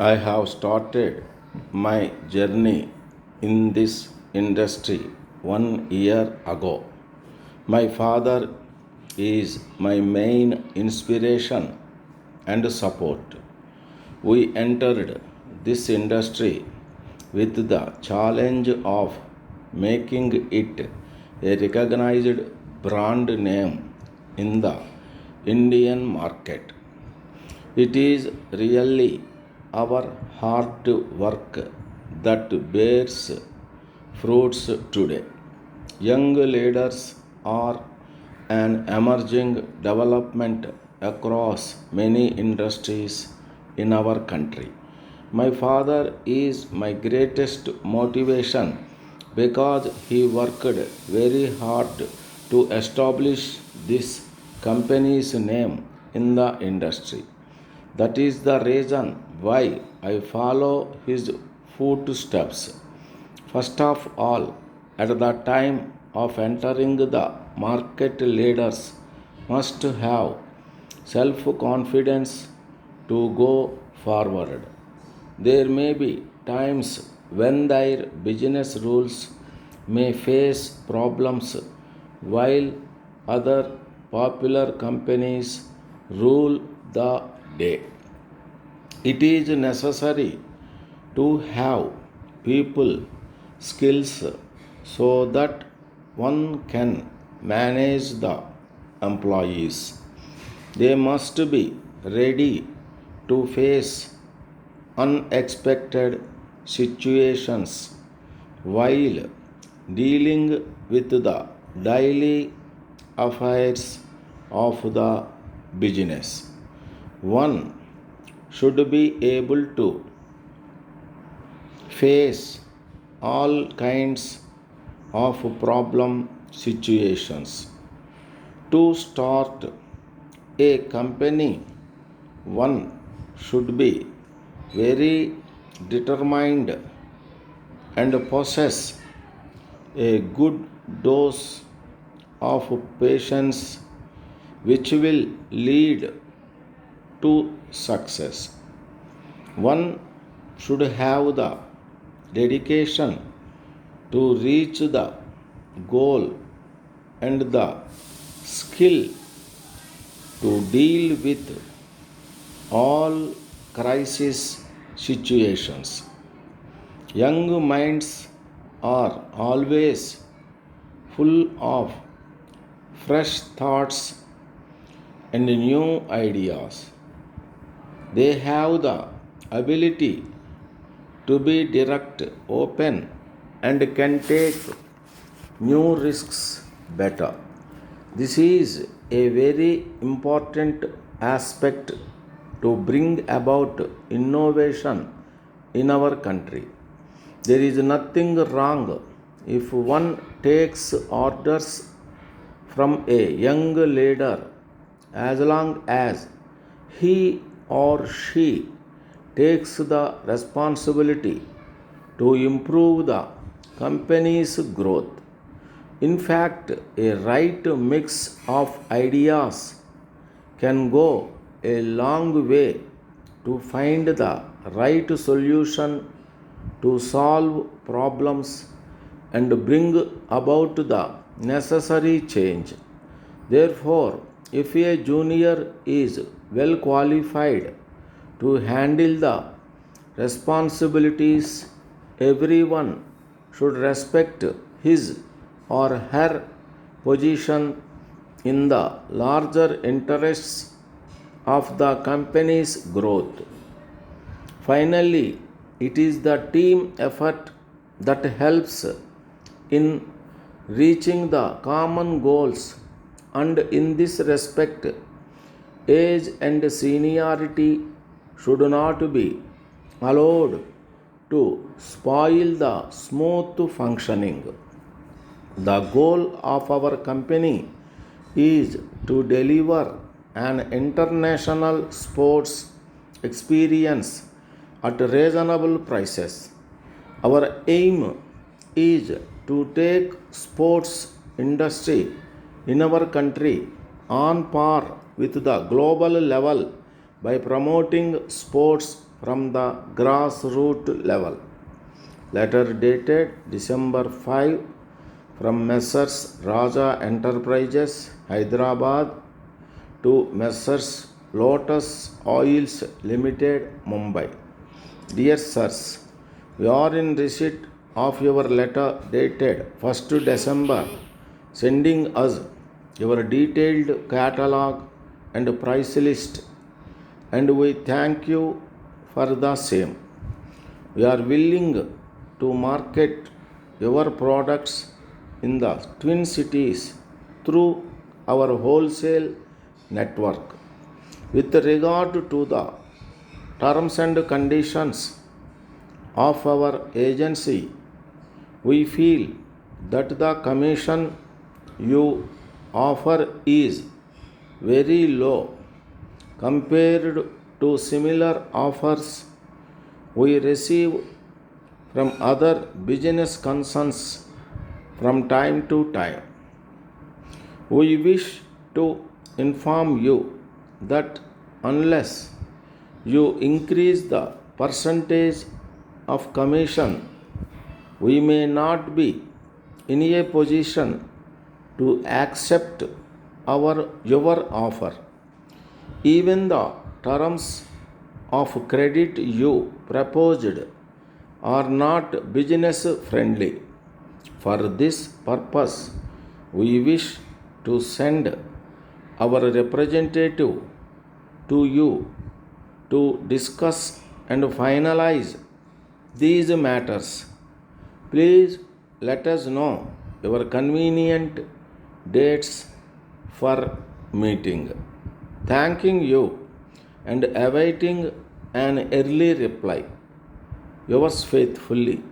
I have started my journey in this industry 1 year ago. My father is my main inspiration and support. We entered this industry with the challenge of making it a recognized brand name in the Indian market. It is really our hard work that bears fruits today. Young leaders are an emerging development across many industries in our country. My father is my greatest motivation because he worked very hard to establish this company's name in the industry. That is the reason why I follow his footsteps. First of all, at the time of entering the market, leaders must have self confidence to go forward. There may be times when their business rules may face problems while other popular companies rule the day. It is necessary to have people skills so that one can manage the employees. They must be ready to face unexpected situations while dealing with the daily affairs of the business. One should be able to face all kinds of problem situations. To start a company, one should be very determined and possess a good dose of patience, which will lead to success. One should have the dedication to reach the goal and the skill to deal with all crisis situations. Young minds are always full of fresh thoughts and new ideas. They have the ability to be direct, open, and can take new risks better. This is a very important aspect to bring about innovation in our country. There is nothing wrong if one takes orders from a young leader as long as he or she takes the responsibility to improve the company's growth. In fact, a right mix of ideas can go a long way to find the right solution to solve problems and bring about the necessary change. Therefore, if a junior is well qualified to handle the responsibilities, everyone should respect his or her position in the larger interests of the company's growth. Finally, it is the team effort that helps in reaching the common goals, and in this respect, age and seniority should not be allowed to spoil the smooth functioning. The goal of our company is to deliver an international sports experience at reasonable prices. Our aim is to take sports industry in our country on par with the global level by promoting sports from the grassroots level. Letter dated December 5 from Messrs. Raja Enterprises, Hyderabad to Messrs. Lotus Oils Limited, Mumbai. Dear Sirs, we are in receipt of your letter dated 1st December, sending us your detailed catalog and price list, and we thank you for the same. We are willing to market your products in the Twin Cities through our wholesale network. With regard to the terms and conditions of our agency, we feel that the commission you offer is very low compared to similar offers we receive from other business concerns from time to time. We wish to inform you that unless you increase the percentage of commission, we may not be in a position to accept your offer. Even the terms of credit you proposed are not business friendly. For this purpose, we wish to send our representative to you to discuss and finalize these matters. Please let us know your convenient dates for meeting. Thanking you and awaiting an early reply. Yours faithfully,